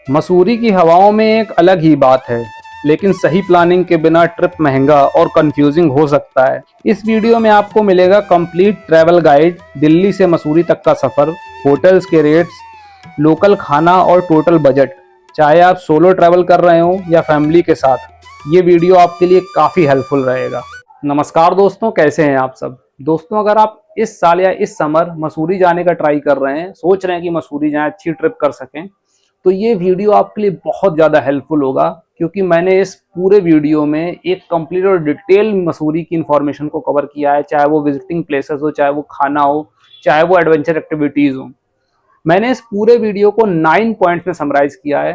मसूरी की हवाओं में एक अलग ही बात है, लेकिन सही प्लानिंग के बिना ट्रिप महंगा और कंफ्यूजिंग हो सकता है। इस वीडियो में आपको मिलेगा कंप्लीट ट्रैवल गाइड, दिल्ली से मसूरी तक का सफर, होटल्स के रेट्स, लोकल खाना और टोटल बजट। चाहे आप सोलो ट्रैवल कर रहे हो या फैमिली के साथ, ये वीडियो आपके लिए काफ़ी हेल्पफुल रहेगा। नमस्कार दोस्तों, कैसे हैं आप सब। दोस्तों, अगर आप इस साल या इस समर मसूरी जाने का ट्राई कर रहे हैं, सोच रहे हैं कि मसूरी जाएं, अच्छी ट्रिप कर सकें, तो ये वीडियो आपके लिए बहुत ज़्यादा हेल्पफुल होगा, क्योंकि मैंने इस पूरे वीडियो में एक कंप्लीट और डिटेल मसूरी की इन्फॉर्मेशन को कवर किया है। चाहे वो विजिटिंग प्लेसेस हो, चाहे वो खाना हो, चाहे वो एडवेंचर एक्टिविटीज़ हो। मैंने इस पूरे वीडियो को 9 पॉइंट्स में समराइज किया है।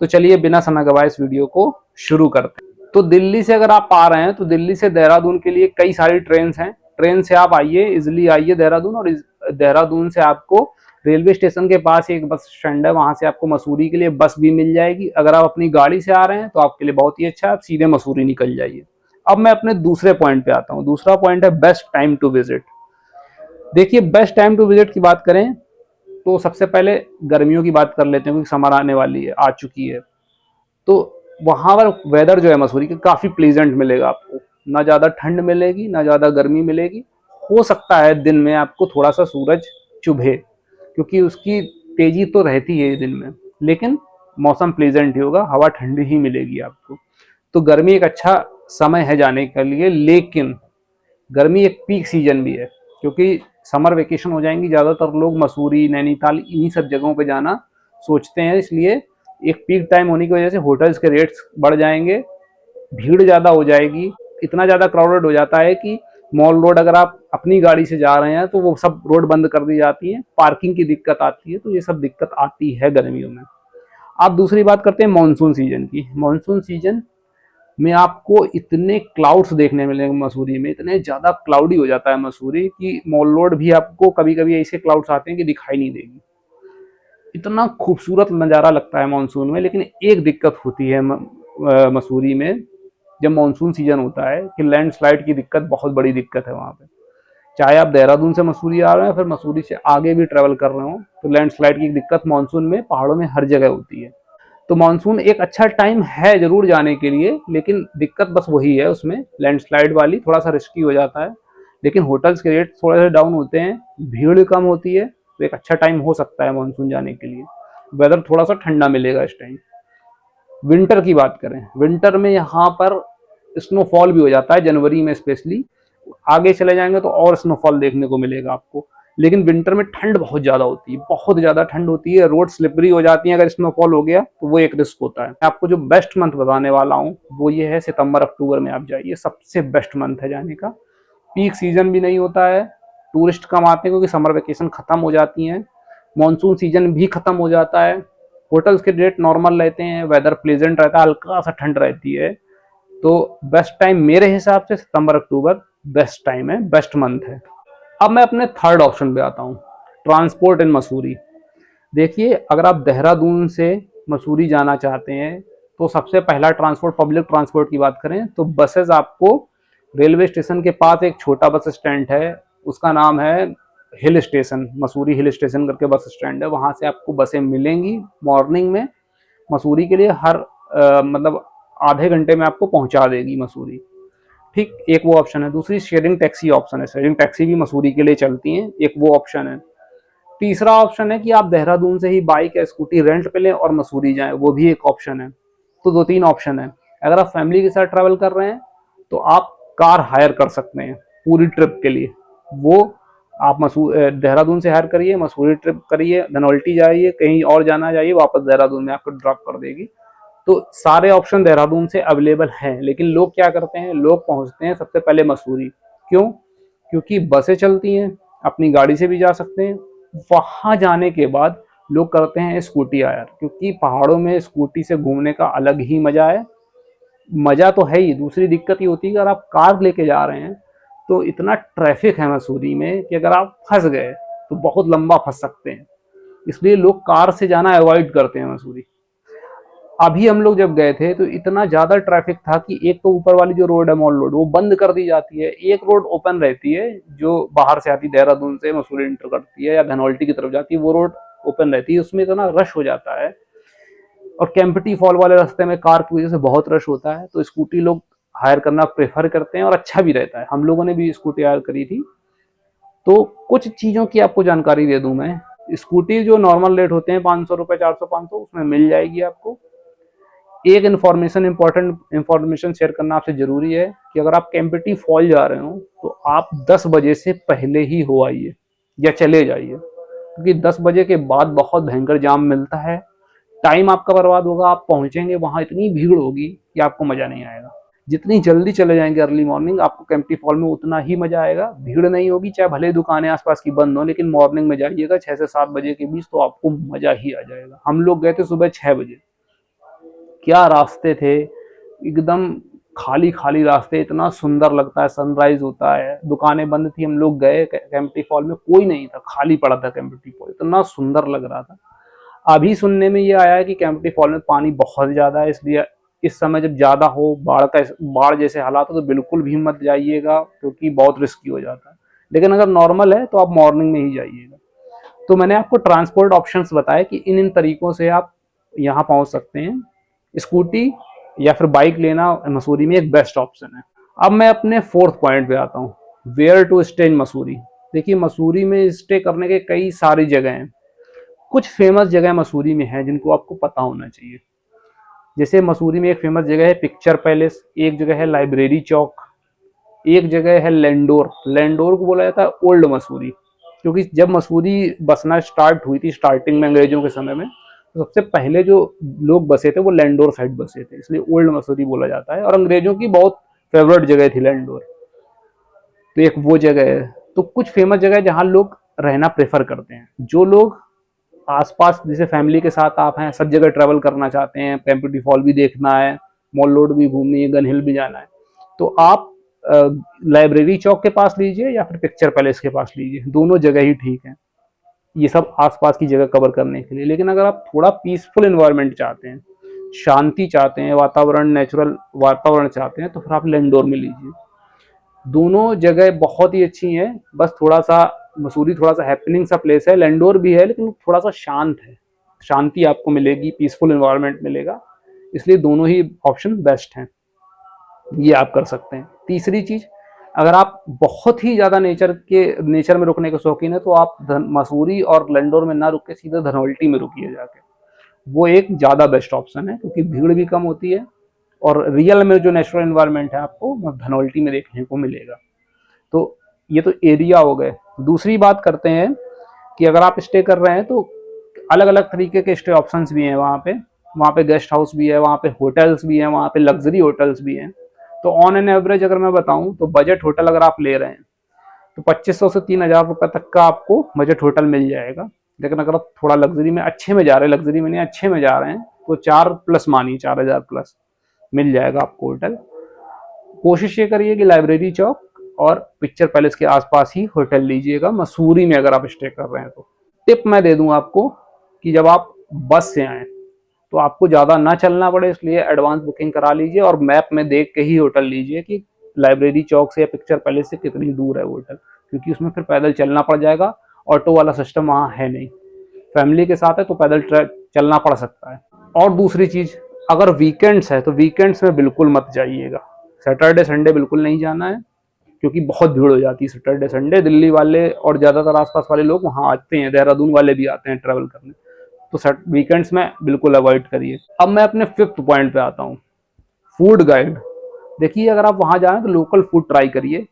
तो चलिए बिना समय गवाए इस वीडियो को शुरू करते हैं। तो दिल्ली से अगर आप आ रहे हैं तो दिल्ली से देहरादून के लिए कई सारी ट्रेन हैं। ट्रेन से आप आइए, इजिली आइए देहरादून, और देहरादून से आपको रेलवे स्टेशन के पास एक बस स्टैंड है, वहां से आपको मसूरी के लिए बस भी मिल जाएगी। अगर आप अपनी गाड़ी से आ रहे हैं तो आपके लिए बहुत ही अच्छा है, आप सीधे मसूरी निकल जाइए। अब मैं अपने दूसरे पॉइंट पे आता हूँ। दूसरा पॉइंट है बेस्ट टाइम टू विजिट। देखिए, बेस्ट टाइम टू विजिट की बात करें तो सबसे पहले गर्मियों की बात कर लेते हैं, क्योंकि समर आने वाली है, आ चुकी है। तो वहां पर वेदर जो है मसूरी का काफी प्लीजेंट मिलेगा आपको। ना ज्यादा ठंड मिलेगी, ना ज्यादा गर्मी मिलेगी। हो सकता है दिन में आपको थोड़ा सा सूरज चुभे, क्योंकि उसकी तेजी तो रहती है दिन में, लेकिन मौसम प्लीजेंट ही होगा, हवा ठंडी ही मिलेगी आपको। तो गर्मी एक अच्छा समय है जाने के लिए, लेकिन गर्मी एक पीक सीजन भी है, क्योंकि समर वेकेशन हो जाएंगी। ज़्यादातर लोग मसूरी, नैनीताल, इन्हीं सब जगहों पे जाना सोचते हैं। इसलिए एक पीक टाइम होने की वजह से होटल्स के रेट्स बढ़ जाएंगे, भीड़ ज़्यादा हो जाएगी। इतना ज़्यादा क्राउडेड हो जाता है कि मॉल रोड अगर आप अपनी गाड़ी से जा रहे हैं तो वो सब रोड बंद कर दी जाती है, पार्किंग की दिक्कत आती है। तो ये सब दिक्कत आती है गर्मियों में। आप दूसरी बात करते हैं मानसून सीजन की। मानसून सीजन में आपको इतने क्लाउड्स देखने मिलेंगे मसूरी में, इतने ज़्यादा क्लाउडी हो जाता है मसूरी कि मॉल रोड भी आपको कभी कभी ऐसे क्लाउड्स आते हैं कि दिखाई नहीं देगी। इतना खूबसूरत नज़ारा लगता है मानसून में। लेकिन एक दिक्कत होती है मसूरी में जब मानसून सीजन होता है, कि लैंडस्लाइड की दिक्कत बहुत बड़ी दिक्कत है वहाँ पे। चाहे आप देहरादून से मसूरी आ रहे हैं, फिर मसूरी से आगे भी ट्रैवल कर रहे हो, तो लैंडस्लाइड की दिक्कत मानसून में पहाड़ों में हर जगह होती है। तो मानसून एक अच्छा टाइम है जरूर जाने के लिए, लेकिन दिक्कत बस वही है उसमें, लैंडस्लाइड वाली, थोड़ा सा रिस्की हो जाता है। लेकिन होटल्स के रेट थोड़े से डाउन होते हैं, भीड़ कम होती है, तो एक अच्छा टाइम हो सकता है मानसून जाने के लिए। वेदर थोड़ा सा ठंडा मिलेगा इस टाइम। विंटर की बात करें, विंटर में यहाँ पर स्नोफॉल भी हो जाता है, जनवरी में स्पेशली। आगे चले जाएंगे तो और स्नोफॉल देखने को मिलेगा आपको। लेकिन विंटर में ठंड बहुत ज़्यादा होती है, बहुत ज़्यादा ठंड होती है, रोड स्लिपरी हो जाती है अगर स्नोफॉल हो गया तो वो एक रिस्क होता है। मैं आपको जो बेस्ट मंथ बताने वाला हूँ वो ये है, सितंबर अक्टूबर में आप जाइए, सबसे बेस्ट मंथ है जाने का। पीक सीजन भी नहीं होता है, टूरिस्ट कम आते हैं क्योंकि समर वेकेशन खत्म हो जाती हैं, मानसून सीजन भी खत्म हो जाता है, होटल्स के रेट नॉर्मल रहते हैं, वेदर प्लेजेंट रहता है, हल्का सा ठंड रहती है। तो बेस्ट टाइम मेरे हिसाब से सितंबर अक्टूबर बेस्ट टाइम है, बेस्ट मंथ है। अब मैं अपने थर्ड ऑप्शन पे आता हूँ, ट्रांसपोर्ट इन मसूरी। देखिए, अगर आप देहरादून से मसूरी जाना चाहते हैं तो सबसे पहला ट्रांसपोर्ट, पब्लिक ट्रांसपोर्ट की बात करें तो बसेस आपको रेलवे स्टेशन के पास एक छोटा बस स्टैंड है, उसका नाम है hill station, Mussoorie hill station करके बस स्टैंड है, वहां से आपको बसें मिलेंगी मॉर्निंग में मसूरी के लिए। हर मतलब आधे घंटे में आपको पहुंचा देगी मसूरी। ठीक, एक वो ऑप्शन है। दूसरी शेयरिंग टैक्सी ऑप्शन है, शेयरिंग टैक्सी भी मसूरी के लिए चलती हैं, एक वो ऑप्शन है। तीसरा ऑप्शन है कि आप देहरादून से ही बाइक या स्कूटी रेंट पे लें और मसूरी जाएं, वो भी एक ऑप्शन है। तो 2-3 ऑप्शन है। अगर आप फैमिली के साथ ट्रैवल कर रहे हैं तो आप कार हायर कर सकते हैं पूरी ट्रिप के लिए। वो आप देहरादून से हायर करिए, मसूरी ट्रिप करिए, धनौल्टी जाइए, कहीं और जाना जाइए, वापस देहरादून में आपको ड्रॉप कर देगी। तो सारे ऑप्शन देहरादून से अवेलेबल हैं। लेकिन लोग क्या करते हैं, लोग पहुंचते हैं सबसे पहले मसूरी। क्यों? क्योंकि बसें चलती हैं, अपनी गाड़ी से भी जा सकते हैं। वहां जाने के बाद लोग करते हैं स्कूटी हायर, क्योंकि पहाड़ों में स्कूटी से घूमने का अलग ही मजा है। मजा तो है ही, दूसरी दिक्कत ये होती है कि अगर आप कार लेके जा रहे हैं तो इतना ट्रैफिक है मसूरी में कि अगर आप फंस गए तो बहुत लंबा फंस सकते हैं। इसलिए लोग कार से जाना अवॉइड करते हैं मसूरी। अभी हम लोग जब गए थे तो इतना ज्यादा ट्रैफिक था कि एक तो ऊपर वाली जो रोड है मॉल रोड, वो बंद कर दी जाती है, एक रोड ओपन रहती है जो बाहर से आती, देहरादून से मसूरी इंटर करती है या धनौल्टी की तरफ जाती है, वो रोड ओपन रहती है। उसमें इतना रश हो जाता है और कैंपटी फॉल वाले रास्ते में कार की वजह से बहुत रश होता है, तो स्कूटी लोग हायर करना प्रेफर करते हैं और अच्छा भी रहता है। हम लोगों ने भी स्कूटी हायर करी थी। तो कुछ चीज़ों की आपको जानकारी दे दूं मैं। स्कूटी जो नॉर्मल रेट होते हैं 500 रुपये, 400, 500, उसमें मिल जाएगी आपको। एक इन्फॉर्मेशन, इंपॉर्टेंट इन्फॉर्मेशन शेयर करना आपसे जरूरी है कि अगर आप कैंपटी फॉल जा रहे हो तो आप 10 बजे से पहले ही हो आइए या चले जाइए, क्योंकि 10 बजे के बाद बहुत भयंकर जाम मिलता है। टाइम आपका बर्बाद होगा, आप पहुंचेंगे वहां इतनी भीड़ होगी कि आपको मजा नहीं आएगा। जितनी जल्दी चले जाएंगे अर्ली मॉर्निंग, आपको कैंपटी फॉल में उतना ही मजा आएगा। भीड़ नहीं होगी, चाहे भले दुकानें आसपास की बंद हो, लेकिन मॉर्निंग में जाइएगा 6 से 7 बजे के बीच, तो आपको मजा ही आ जाएगा। हम लोग गए थे सुबह 6 बजे। क्या रास्ते थे, एकदम खाली खाली रास्ते, इतना सुंदर लगता है, सनराइज होता है। दुकानें बंद थी, हम लोग गए कैंपटी फॉल में, कोई नहीं था, खाली पड़ा था कैंपटी फॉल, इतना सुंदर लग रहा था। अभी सुनने में ये आया है कि कैंपटी फॉल में पानी बहुत ज्यादा है, इसलिए इस समय जब ज्यादा हो, बाढ़ जैसे हालात हो, तो बिल्कुल भी मत जाइएगा, क्योंकि बहुत रिस्की हो जाता है। लेकिन अगर नॉर्मल है तो आप मॉर्निंग में ही जाइएगा। तो मैंने आपको ट्रांसपोर्ट ऑप्शंस बताए कि इन इन तरीकों से आप यहाँ पहुंच सकते हैं। स्कूटी या फिर बाइक लेना मसूरी में एक बेस्ट ऑप्शन है। अब मैं अपने फोर्थ पॉइंट पे आता हूँ, where to stay in Mussoorie. देखिए, मसूरी में स्टे करने के कई सारी जगह हैं। कुछ फेमस जगह मसूरी में है जिनको आपको पता होना चाहिए। जैसे मसूरी में एक फेमस जगह है पिक्चर पैलेस, एक जगह है लाइब्रेरी चौक, एक जगह है लैंडोर। लैंडोर को बोला जाता है ओल्ड मसूरी, क्योंकि जब मसूरी बसना स्टार्ट हुई थी स्टार्टिंग में अंग्रेजों के समय में, तो सबसे पहले जो लोग बसे थे वो लैंडोर साइड बसे थे, इसलिए ओल्ड मसूरी बोला जाता है। और अंग्रेजों की बहुत फेवरेट जगह थी लैंडोर, तो एक वो जगह है। तो कुछ फेमस जगह है जहाँ लोग रहना प्रेफर करते हैं। जो लोग आसपास, जैसे फैमिली के साथ आप हैं, सब जगह ट्रैवल करना चाहते हैं, कैंपटी फॉल भी देखना है, मॉल रोड भी घूमनी है, गन हिल भी जाना है, तो आप लाइब्रेरी चौक के पास लीजिए या फिर पिक्चर पैलेस के पास लीजिए, दोनों जगह ही ठीक है ये सब आसपास की जगह कवर करने के लिए। लेकिन अगर आप थोड़ा पीसफुल एनवायरनमेंट चाहते हैं, शांति चाहते हैं, वातावरण, नेचुरल वातावरण चाहते हैं, तो फिर आप लैंडोर में लीजिए। दोनों जगह बहुत ही अच्छी हैं, बस थोड़ा सा मसूरी थोड़ा सा हैपनिंग सा प्लेस है, लैंडोर भी है लेकिन थोड़ा सा शांत है, शांति आपको मिलेगी, पीसफुल एनवायरनमेंट मिलेगा, इसलिए दोनों ही ऑप्शन बेस्ट हैं, ये आप कर सकते हैं। तीसरी चीज, अगर आप बहुत ही ज्यादा नेचर में रुकने के शौकीन है, तो आप मसूरी और लैंडोर में ना रुक के सीधे धनौल्टी में रुकिए जाके, वो एक ज्यादा बेस्ट ऑप्शन है, क्योंकि भीड़ भी कम होती है और रियल में जो नेचुरल एनवायरनमेंट है आपको धनौल्टी में देखने को मिलेगा। तो ये तो एरिया हो गए। दूसरी बात करते हैं कि अगर आप स्टे कर रहे हैं तो अलग अलग तरीके के स्टे ऑप्शंस भी हैं वहाँ पे गेस्ट हाउस भी है, वहाँ पे होटल्स भी हैं, वहाँ पे लग्जरी होटल्स भी हैं। तो ऑन एन एवरेज अगर मैं बताऊं तो बजट होटल अगर आप ले रहे हैं तो 2500 से 3000 रुपये तक का आपको बजट होटल मिल जाएगा। लेकिन अगर आप थोड़ा लग्जरी में अच्छे में जा रहे हैं, लग्जरी में नहीं अच्छे में जा रहे हैं, तो 4+ मानिए, 4000 प्लस मिल जाएगा आपको होटल। कोशिश ये करिए कि लाइब्रेरी चौक और पिक्चर पैलेस के आसपास ही होटल लीजिएगा मसूरी में अगर आप स्टे कर रहे हैं तो। टिप मैं दे दूं आपको कि जब आप बस से आए तो आपको ज़्यादा ना चलना पड़े, इसलिए एडवांस बुकिंग करा लीजिए और मैप में देख के ही होटल लीजिए कि लाइब्रेरी चौक से या पिक्चर पैलेस से कितनी दूर है होटल, क्योंकि उसमें फिर पैदल चलना पड़ जाएगा, ऑटो वाला सिस्टम वहाँ है नहीं। फैमिली के साथ है तो पैदल चलना पड़ सकता है। और दूसरी चीज़, अगर वीकेंड्स है तो वीकेंड्स में बिल्कुल मत जाइएगा, सैटरडे संडे बिल्कुल नहीं जाना है, क्योंकि बहुत भीड़ हो जाती है सैटरडे संडे। दिल्ली वाले और ज़्यादातर आसपास वाले लोग वहाँ आते हैं, देहरादून वाले भी आते हैं ट्रैवल करने, तो वीकेंड्स में बिल्कुल अवॉइड करिए। अब मैं अपने फिफ्थ पॉइंट पे आता हूँ, फूड गाइड। देखिए, अगर आप वहाँ जाएं तो लोकल फूड ट्राई करिए।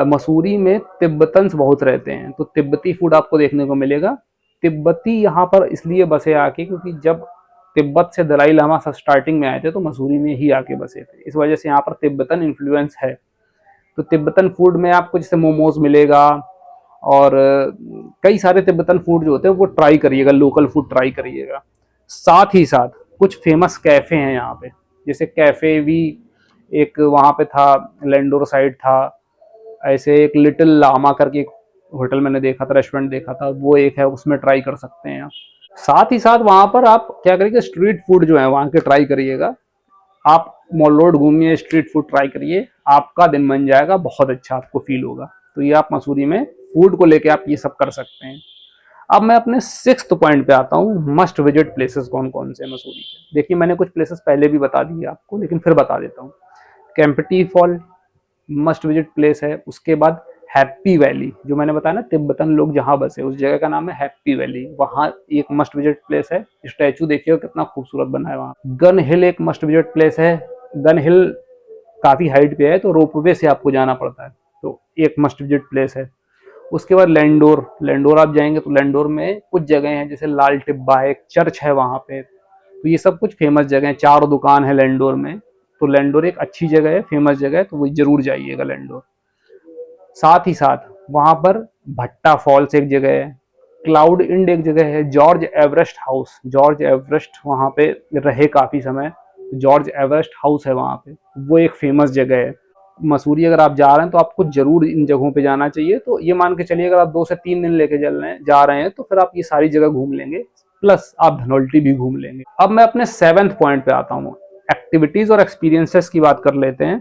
मसूरी में तिब्बतन्स बहुत रहते हैं, तो तिब्बती फूड आपको देखने को मिलेगा। तिब्बती यहाँ पर इसलिए बसे आके क्योंकि जब तिब्बत से दलाई लामा स्टार्टिंग में आए थे तो मसूरी में ही आके बसे थे, इस वजह से यहाँ पर तिब्बतन इन्फ्लुएंस है। तो तिब्बतन फूड में आपको जैसे मोमोज मिलेगा और कई सारे तिब्बतन फूड जो होते हैं वो ट्राई करिएगा, लोकल फूड ट्राई करिएगा। साथ ही साथ कुछ फेमस कैफ़े हैं यहाँ पे, जैसे कैफ़े भी एक वहाँ पे था, लैंडोर साइड था, ऐसे एक लिटिल लामा करके एक होटल मैंने देखा था, रेस्टोरेंट देखा था, वो एक है, उसमें ट्राई कर सकते हैं आप। साथ ही साथ वहाँ पर आप क्या करिएगा, स्ट्रीट फूड जो है वहाँ के ट्राई करिएगा। आप मॉल रोड घूमिए, स्ट्रीट फूड ट्राई करिए, आपका दिन बन जाएगा, बहुत अच्छा आपको फील होगा। तो ये आप मसूरी में फूड को लेके आप ये सब कर सकते हैं। अब मैं अपने 6th पॉइंट पे आता हूँ, मस्ट विजिट प्लेसेस कौन कौन से हैं मसूरी के। देखिए मैंने कुछ प्लेसेस पहले भी बता दिए आपको, लेकिन फिर बता देता हूँ। Kempty fall must visit place है। उसके बाद हैप्पी वैली, जो मैंने बताया ना तिब्बतन लोग जहाँ बसे, उस जगह का नाम है हैप्पी वैली, वहाँ एक मस्ट विजिट प्लेस है। स्टैचू देखिए कितना खूबसूरत बना है वहाँ। गन हिल एक मस्ट विजिट प्लेस है। गन हिल काफ़ी हाइट पे है, तो रोपवे से आपको जाना पड़ता है, तो एक मस्ट विजिट प्लेस है। उसके बाद लैंडोर, लैंडोर आप जाएंगे तो लैंडोर में कुछ जगह हैं, जैसे लाल टिब्बा है, एक चर्च है वहाँ पे, तो ये सब कुछ फेमस जगह है। 4 दुकान है लैंडोर में, तो लैंडोर एक अच्छी जगह है, फेमस जगह है, तो वो जरूर जाइएगा लैंडोर। साथ ही साथ वहाँ पर भट्टा फॉल्स एक जगह है, क्लाउड इंड एक जगह है, George Everest house, George Everest वहाँ पे रहे काफ़ी समय, जॉर्ज एवरेस्ट हाउस है वहाँ पे, वो एक फेमस जगह है। मसूरी अगर आप जा रहे हैं तो आपको जरूर इन जगहों पे जाना चाहिए। तो ये मान के चलिए अगर आप 2 से 3 दिन लेके चल रहे हैं, जा रहे हैं, तो फिर आप ये सारी जगह घूम लेंगे, प्लस आप धनौल्टी भी घूम लेंगे। अब मैं अपने 7th पॉइंट पे आता हूँ, एक्टिविटीज और एक्सपीरियंसेस की बात कर लेते हैं।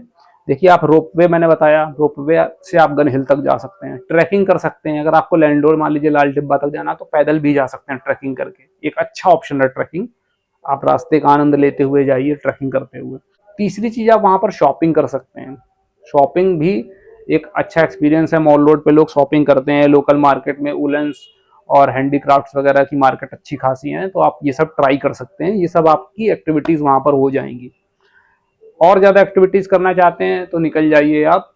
देखिए आप रोपवे, मैंने बताया रोपवे से आप गन हिल तक जा सकते हैं, ट्रैकिंग कर सकते हैं। अगर आपको लैंडोर मान लीजिए लाल टिब्बा तक जाना तो पैदल भी जा सकते हैं ट्रैकिंग करके, एक अच्छा ऑप्शन है ट्रैकिंग। आप रास्ते का आनंद लेते हुए जाइए ट्रैकिंग करते हुए। तीसरी चीज, आप वहां पर शॉपिंग कर सकते हैं। शॉपिंग भी एक अच्छा एक्सपीरियंस है। मॉल रोड पे लोग शॉपिंग करते हैं, लोकल मार्केट में वुलन्स और हैंडीक्राफ्ट्स वगैरह की मार्केट अच्छी खासी है, तो आप ये सब ट्राई कर सकते हैं। ये सब आपकी एक्टिविटीज वहां पर हो जाएंगी। और ज्यादा एक्टिविटीज करना चाहते हैं तो निकल जाइए आप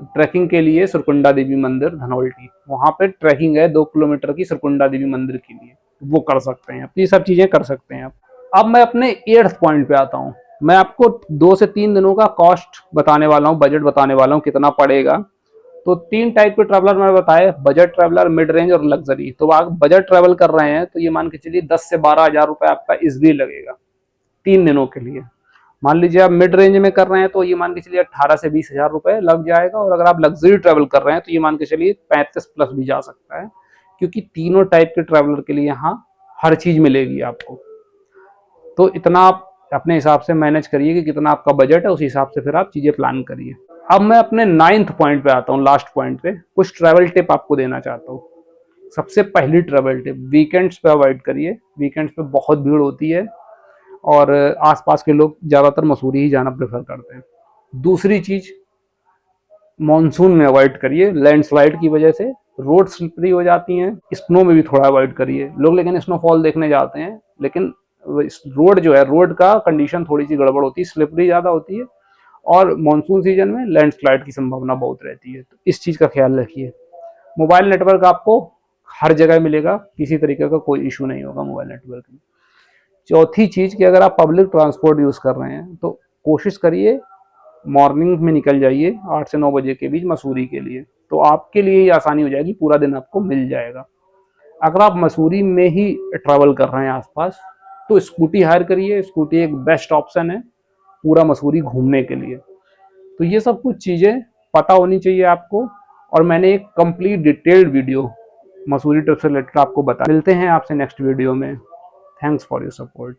ट्रैकिंग के लिए सुरकुंडा देवी मंदिर धनौल्टी, वहां पे ट्रैकिंग है 2 किलोमीटर की सुरकुंडा देवी मंदिर के लिए, वो कर सकते हैं। ये सब चीजें कर सकते हैं आप। अब मैं अपने 8th पॉइंट पे आता हूँ। मैं आपको 2 से 3 दिनों का कॉस्ट बताने वाला हूँ, बजट बताने वाला हूँ कितना पड़ेगा। तो 3 टाइप के ट्रैवलर मैंने बताए, बजट ट्रैवलर, मिड रेंज और लग्जरी। तो आप बजट ट्रैवल कर रहे हैं तो ये मान के चलिए 10 से 12 हजार रुपए आपका इजिली लगेगा 3 दिनों के लिए। मान लीजिए आप मिड रेंज में कर रहे हैं तो ये मान के चलिए 18 से 20 हजार रुपए लग जाएगा, और अगर आप लग्जरी ट्रैवल कर रहे हैं तो ये मान के चलिए 35 प्लस भी जा सकता है, क्योंकि तीनों टाइप के ट्रैवलर के लिए यहाँ हर चीज मिलेगी आपको। तो इतना आप अपने हिसाब से मैनेज करिए कि कितना आपका बजट है, उस हिसाब से फिर आप चीजें प्लान करिए। अब मैं अपने 9th पॉइंट पे आता हूँ, लास्ट पॉइंट पे। कुछ ट्रैवल टिप आपको देना चाहता हूँ। सबसे पहली ट्रैवल टिप, वीकेंड्स पे अवॉइड करिए। वीकेंड्स पे बहुत भीड़ होती है और आसपास के लोग ज्यादातर मसूरी ही जाना प्रेफर करते हैं। दूसरी चीज, मॉनसून में अवॉइड करिए, लैंडस्लाइड की वजह से रोड स्लिपरी हो जाती हैं। स्नो में भी थोड़ा अवॉइड करिए लोग, लेकिन स्नोफॉल देखने जाते हैं, लेकिन रोड जो है, रोड का कंडीशन थोड़ी सी गड़बड़ होती है, स्लिपरी ज्यादा होती है, और मानसून सीजन में लैंडस्लाइड की संभावना बहुत रहती है, तो इस चीज का ख्याल रखिए। मोबाइल नेटवर्क आपको हर जगह मिलेगा, किसी तरीके का कोई इशू नहीं होगा मोबाइल नेटवर्क में। चौथी चीज कि अगर आप पब्लिक ट्रांसपोर्ट यूज कर रहे हैं तो कोशिश करिए मॉर्निंग में निकल जाइए 8 से 9 बजे के बीच मसूरी के लिए, तो आपके लिए ही आसानी हो जाएगी, पूरा दिन आपको मिल जाएगा। अगर आप मसूरी में ही ट्रैवल कर रहे हैं आसपास, तो स्कूटी हायर करिए। स्कूटी एक बेस्ट ऑप्शन है पूरा मसूरी घूमने के लिए। तो ये सब कुछ चीजें पता होनी चाहिए आपको, और मैंने एक complete detailed video Mussoorie trip से रिलेटेड आपको बता। मिलते हैं आपसे नेक्स्ट वीडियो में। Thanks for your support.